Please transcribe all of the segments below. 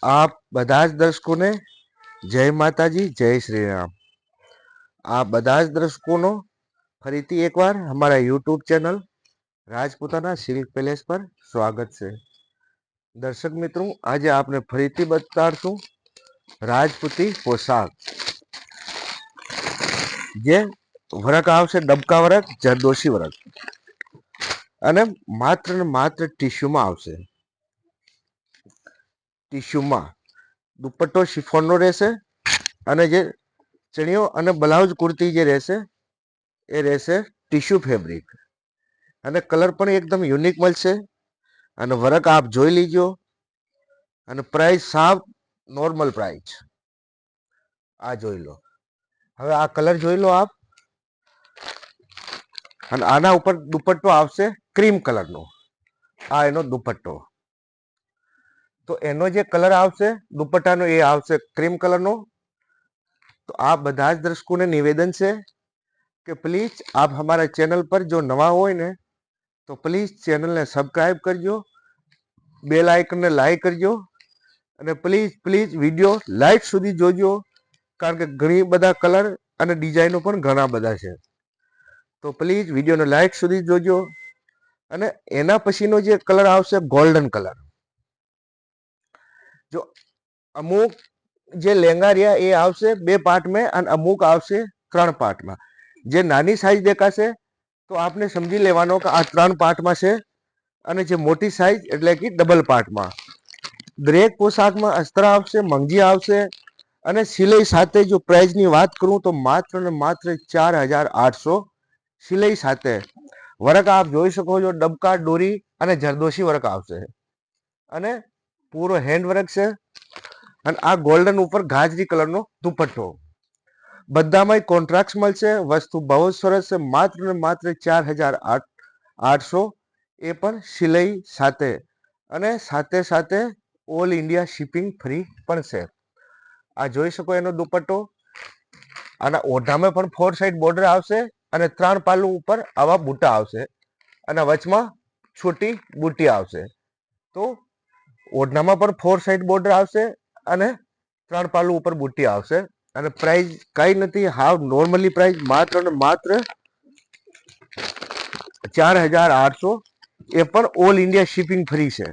आप બધા જ દર્શકોને જય માતાજી, જય શ્રી રામ। આ બધા જ દર્શકોનો ફરીથી એકવાર અમારા YouTube channel Rajputana silk palace પર સ્વાગત છે। દર્શક મિત્રો, આજે આપને ફરીથી બતાડશું રાજપૂતી પોશાક, જે વર્ક આવશે ડબકા વર્ક, જરદોશી વર્ક, અને માત્ર ને માત્ર ટીશ્યુમાં આવશે। ટીશ્યુમાં દુપટ્ટો શિફોનનો રહેશે, અને જે ચણિયો અને બ્લાઉઝ કુર્તી જે રહેશે એ રહેશે ટીશ્યુ ફેબ્રિક, અને કલર પણ એકદમ યુનિક મળશે। અને વર્ક આપ જોઈ લીજો, અને પ્રાઇસ સાવ નોર્મલ પ્રાઇસ। આ જોઈ લો, હવે આ કલર જોઈ લો આપ, અને આના ઉપર દુપટ્ટો આવશે ક્રીમ કલરનો। આ એનો દુપટ્ટો, તો એનો જે કલર આવશે દુપટ્ટાનો એ આવશે ક્રીમ કલરનો। તો આ બધા જ દર્શકોને નિવેદન છે કે પ્લીઝ આપ हमारा ચેનલ પર જો નવા હોય ને તો પ્લીઝ ચેનલને સબસ્ક્રાઇબ કરજો, બેલ આઇકનને લાઈક કરજો, અને પ્લીઝ પ્લીઝ વિડીયો લાઈટ સુધી જોજો, કારણ કે ઘણી બધા કલર અને ડિઝાઇનો પણ ઘણા બધા છે। તો પ્લીઝ વિડીયોને લાઈટ સુધી જોજો। અને એના પછીનો જે કલર આવશે ગોલ્ડન કલર, જો અમુક જે લેંગા રહ્યા એ આવશે 2 પાર્ટમાં, અને અમુક આવશે 3 પાર્ટમાં। જે નાની સાઈઝ દેખાશે તો આપને સમજી લેવાનો કે આ 3 પાર્ટમાં છે, અને જે મોટી સાઈઝ એટલે કે ડબલ પાર્ટમાં। દરેક પોશાકમાં અસ્ત્ર આવશે, મંગજી આવશે, અને સિલાઈ સાથે જો પ્રાઇસની વાત કરું તો માત્ર ને માત્ર 4800 સિલાઈ સાથે। વર્ક આપ જોઈ શકો છો, ડબકા ડોરી અને જરદોશી વર્ક આવશે, અને પૂરો હેન્ડ વર્ક છે। અને આ ગોલ્ડન ઉપર ગાજરી કલરનો દુપટ્ટો, બધામાં કોન્ટ્રાક્ટ મળશે। વસ્તુ બહુ સરસ છે, માત્ર ને માત્ર 4800, એ પણ સિલાઈ સાથે, અને સાથે સાથે ઓલ ઇન્ડિયા શિપિંગ ફ્રી પણ છે। આ જોઈ શકો એનો દુપટ્ટો, આના ઓઢામાં પણ 4 સાઈડ બોર્ડર આવશે, અને 3 પાલું ઉપર આવા બૂટા આવશે, અને વચમાં છોટી બુટી આવશે। તો ઓઢનામાં પણ 4 સાઈડ બોર્ડર આવશે, અને 3 પાલું ઉપર બુટી આવશે। અને પ્રાઇસ કઈ નથી, હાવ નોર્મલી પ્રાઇસ માત્ર ને માત્ર 4800, એ પણ ઓલ ઇન્ડિયા શિપિંગ ફ્રી છે।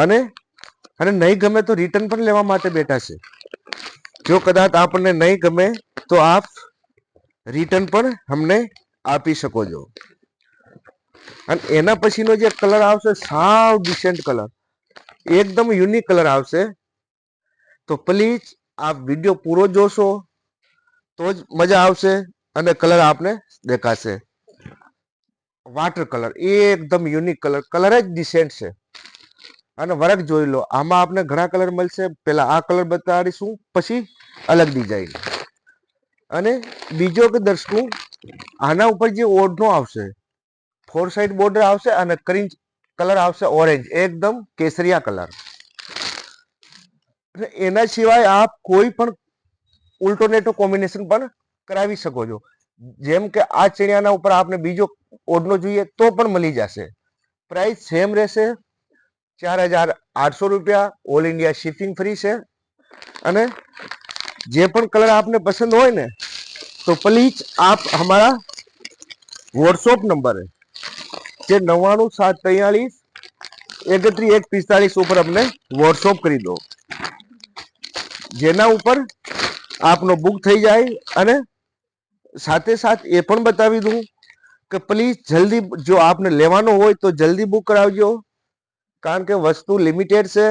અને નહીં ગમે તો રિટર્ન પણ લેવા માટે બેઠા છે। જો કદાચ આપણને નહીં ગમે તો આપ રિટર્ન પણ અમને આપી શકો છો। અને એના પછીનો જે કલર આવશે સાવ ડિસેન્ટ કલર, એકદમ યુનિક કલર આવશે। તો પ્લીઝ આપ વિડીયો પૂરો જોશો તો જ મજા આવશે, અને કલર આપને દેખાશે। વાટર કલર, એકદમ યુનિક કલર, કલર જ ડિસેન્ટ છે। અને વર્ક જોઈ લો, આમાં આપને ઘણા કલર મળશે। પેલા આ કલર બતાડીશું, પછી અલગ ડિઝાઇન। અને બીજો કે દર્શકો, આના ઉપર જે ઓઢનો આવશે 4 સાઈડ બોર્ડર આવશે, અને ક્રીમ કલર આવશે ઓરેન્જ, એકદમ કેસરિયા કલર। એના સિવાય આપ કોઈ પણ ઉલ્ટોનેટો કોમ્બિનેશન પણ કરાવી શકો છો। જેમ કે આ ચણિયાના ઉપર આપને બીજો ઓઢનો જોઈએ તો પણ મળી જશે। પ્રાઇસ સેમ રહેશે, 4800 રૂપિયા, ઓલ ઇન્ડિયા શિપિંગ ફ્રી છે। અને જે પણ કલર આપને પસંદ હોય ને તો પ્લીઝ आप हमारा व्हाट्सएप नंबर है જે 9973313145 ઉપર અમને व्हाट्सएप કરી દો, જેના ઉપર આપનો બુક થઈ જાય। અને સાથે સાથ એ પણ બતાવી દઉં કે પ્લીઝ જલ્દી, જો આપને લેવાનો હોય તો જલ્દી બુક કરાવજો, કારણ કે વસ્તુ લિમિટેડ છે।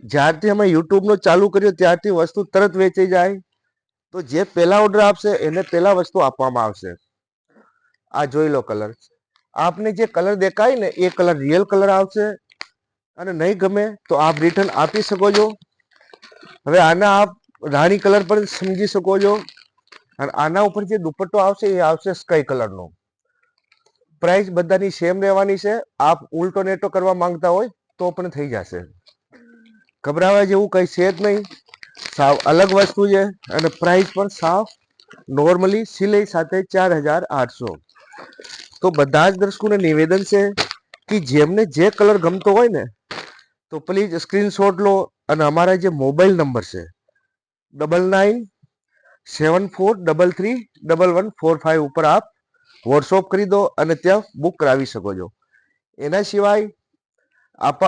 જ્યારથી અમે યુટ્યુબનો ચાલુ કર્યો ત્યારથી વસ્તુ તરત વેચાઈ જાય। તો જે પહેલા ઓર્ડર આપશે એને પહેલા વસ્તુ આપવામાં આવશે। આ જોઈ લો કલર, આપને જે કલર દેખાય ને એ કલર રિયલ કલર આવશે। અને નહીં ગમે તો આપ રિટર્ન આપી શકો છો। હવે આના આપ રાણી કલર પણ સમજી શકો છો। અને આના ઉપર જે દુપટ્ટો આવશે એ આવશે સ્કાય કલરનો। પ્રાઇસ બધાની સેમ રહેવાની છે। આપ ઉલ્ટો નેટો કરવા માંગતા હોય તો પણ થઈ જશે, ગભરાવા જેવું કઈ છે જ નહીં। સાવ અલગ વસ્તુ છે, અને પ્રાઇસ પણ સાવ નોર્મલી સિલાઈ સાથે 4800। તો બધા જ દર્શકોને નિવેદન છે કે જેમને જે કલર ગમતો હોય ને તો પ્લીઝ સ્ક્રીનશોટ લો અને અમારા જે મોબાઈલ નંબર છે 9974331145 ઉપર આપ વોટ્સઅપ કરી દો અને ત્યાં બુક કરાવી શકો છો. એના સિવાય આપ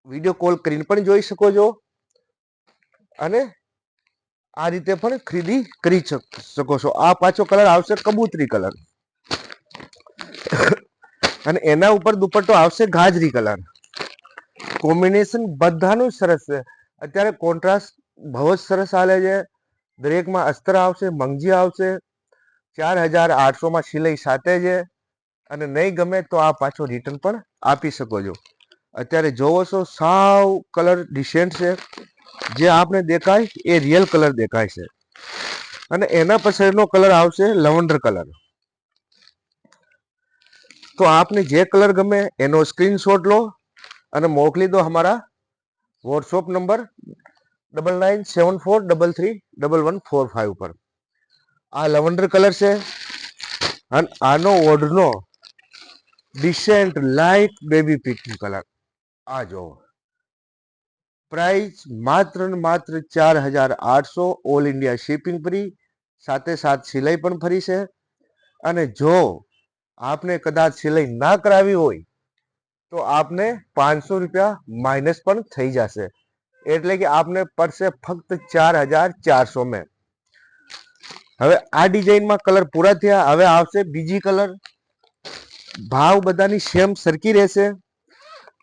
વિડીયો કોલ કરીને પણ જોઈ શકો છો અને આ રીતે પણ ખરીદી કરી શકો છો. આ પાછો કલર આવશે કબૂતરી કલર અને એના ઉપર દુપટ્ટો આવશે ગાજરી કલર. કોમ્બિનેશન બધાનું સરસ છે. અત્યારે કોન્ટ્રાસ્ટ બહુ જ સરસ ચાલે છે. દરેકમાં અસ્ત્ર આવશે, મંગજી આવશે. 4800 માં સિલાઈ સાથે છે અને નહીં ગમે તો આ પાછો રિટર્ન પણ આપી શકો છો. અત્યારે જોવો છો સાવ કલર ડિસેન્ટ છે. જે આપને દેખાય એ રિયલ કલર દેખાય છે અને એના પછીનો કલર આવશે લવંડર કલર. તો આપને જે કલર ગમે એનો સ્ક્રીનશોટ લો અને મોકલી દો અમારા વોટ્સઅપ નંબર 9974331145 પર. આ લવંડર કલર છે અને આનો ઓઢનો decent light baby pink colour. આ જો પ્રાઇસ માત્ર ને માત્ર 4800, ઓલ ઇન્ડિયા શિપિંગ ફ્રી, સાથે સાથ સિલાઈ પણ ફરી છે. અને જો આપને કદાચ સિલાઈ ના કરાવી હોય તો આપને 500 રૂપિયા માઇનસ પણ થઈ જશે. એટલે કે આપને પડશે ફક્ત 4400 में. હવે આ ડિઝાઇનમાં કલર પૂરા થયા. હવે આવશે બીજી કલર. ભાવ બધાની સેમ સરખી રહેશે.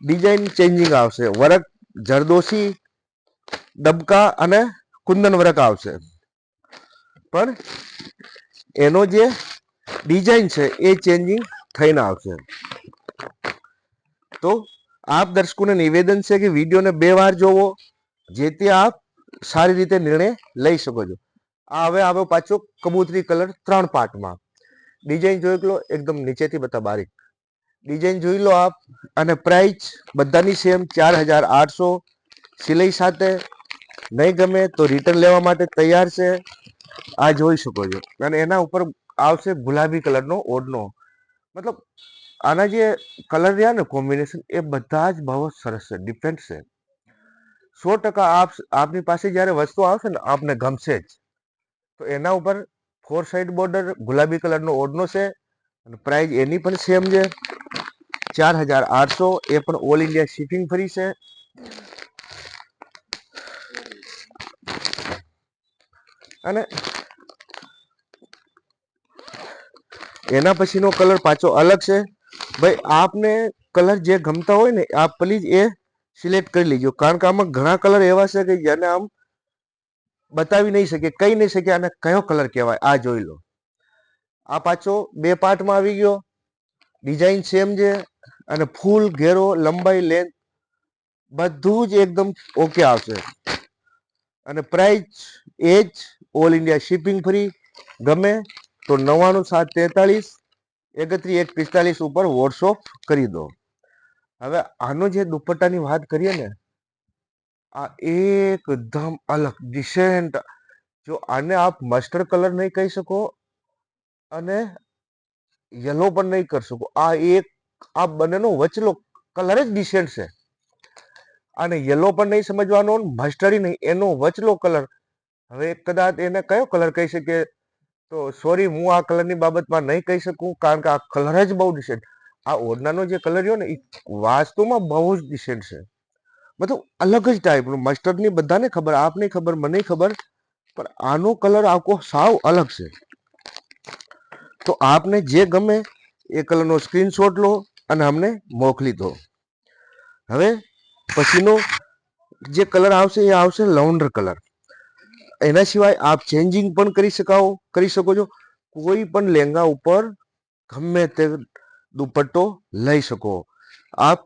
ડિઝાઇન ચેન્જિંગ આવશે. વર્ક જરદોશી, ડબકા અને કુંદન વર્ક આવશે. પણ એનો જે ડિઝાઇન છે એ ચેન્જિંગ થઈને આવશે. તો આપ દર્શકોને નિવેદન છે કે વિડીયોને 2 વાર જોવો, જેથી આપ સારી રીતે નિર્ણય લઈ શકો છો. આ હવે આવ્યો પાછો કબૂતરી કલર 3 પાર્ટમાં. ડિઝાઇન જોઈ લો, એકદમ નીચેથી બતા બારીક ડિઝાઇન જોઈ લો આપ. અને પ્રાઇસ બધાની સેમ 4800, સિલાઈ સાથે. નહીં ગમે તો રિટર્ન લેવા માટે તૈયાર છે. આ જોઈ શકો છો. અને એના ઉપર આવશે ગુલાબી કલરનો ઓઢનો. મતલબ આના જે કલર રહ્યા ને કોમ્બિનેશન એ બધા જ બહુ સરસ છે, ડિફરન્ટ છે. 100% આપની પાસે જ્યારે વસ્તુ આવશે ને આપને ગમશે જ. તો એના ઉપર 4 સાઈડ બોર્ડર ગુલાબી કલરનો ઓઢનો છે અને પ્રાઇસ એની પણ સેમ છે 4800. એ પણ ઓલ ઇન્ડિયા શિપિંગ ફ્રી છે. અને એના પછીનો કલર પાછો અલગ છે. ભાઈ આપને કલર જે ગમતા હોય ને આપ પ્લીઝ એ સિલેક્ટ કરી લેજો. કારણ કે આમાં ઘણા કલર એવા છે કે જેને આમ બતાવી નહીં શકે, કહી નહીં શકે અને કયો કલર કહેવાય. આ જોઈ લો. આ પાછો 2 પાર્ટમાં આવી ગયો. ડિઝાઇન સેમ છે અને ફૂલ ઘેરો, લંબાઈ, લેન્થ બધું જ એકદમ ઓકે આવશે. અને પ્રાઇસ એ જ ઓલ ઇન્ડિયા શિપિંગ ફ્રી. ગમે તો 99743 31 ઉપર વોટ્સઅપ કરી દો. હવે આનો જે દુપટ્ટાની વાત કરીએ ને, આ એકદમ અલગ ડિસેન્ટ. જો આને આપ મસ્ટર્ડ કલર નહીં કહી શકો અને યલો પણ નહીં કરી શકો. આ બંનેનો વચલો કલર જ ડિસેન્ટ છે. અને યલો પણ નહીં સમજવાનો, મસ્ટર્ડ નહીં, એનો વચલો કલર. હવે કદાચ એને કયો કલર કહી શકીએ તો સોરી, હું આ કલરની બાબતમાં નહીં કહી શકું. કારણ કે આ કલર જ બહુ ડિસેન્ટ. આ ઓઢનાનો જે કલર રહ્યો ને એ વાસ્તવમાં બહુ જ ડિસેન્ટ છે. મતલબ અલગ જ ટાઈપનું. મસ્ટર્ડની બધાને ખબર, આપને ખબર, મને ખબર, પણ આનો કલર આખો સાવ અલગ છે. તો આપને જે ગમે એ કલરનો સ્ક્રીનશોટ લો અને અમને મોકલી દો. હવે પછીનો જે કલર આવશે એ આવશે લવંડર કલર. એના સિવાય આપ ચેન્જિંગ પણ કરી શકો છો. કોઈ પણ લહેંગા ઉપર ગમે તે દુપટ્ટો લઈ શકો. આપ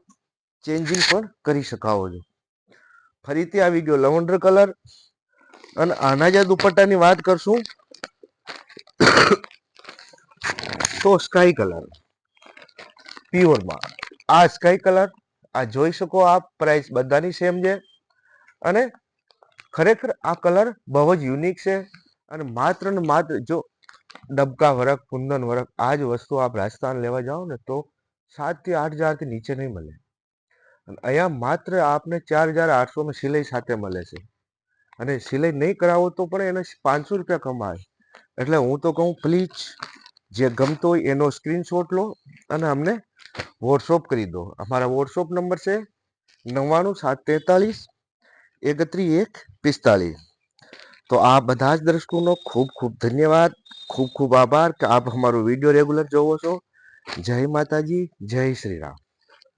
ચેન્જિંગ પણ કરી શકાવો છો. ફરીથી આવી ગયો લવંડર કલર. અને આના જે દુપટ્ટાની વાત કરશું તો સ્કાય કલર પ્યોરમાં. આ સ્કાય કલર આ જોઈ શકો આપ. પ્રાઇસ બધાની સેમ છે અને ખરેખર આ કલર બહુ જ યુનિક છે. અને માત્ર ને માત્ર જો ડબકા વર્ક, કુંદન વર્ક, આ જ વસ્તુ આપ રાજસ્થાન લેવા જાઓ ને તો 7 થી 8 હજારથી નીચે નહીં મળે. અને અહીંયા માત્ર આપને 4800 માં સિલાઈ સાથે મળે છે. અને સિલાઈ નહીં કરાવો તો પણ એને 500 રૂપિયા કમાય. એટલે હું તો કહું પ્લીઝ જે ગમતો હોય એનો સ્ક્રીનશોટ લો અને અમને વોટ્સઅપ કરી દો. અમારા વોટ્સઅપ નંબર છે 99743 31 145. તો આ બધા જ દર્શકોનો ખૂબ ખૂબ ધન્યવાદ, ખૂબ ખૂબ આભાર કે આપ અમારો વિડીયો રેગ્યુલર જોવો છો. જય માતાજી, જય શ્રી રામ.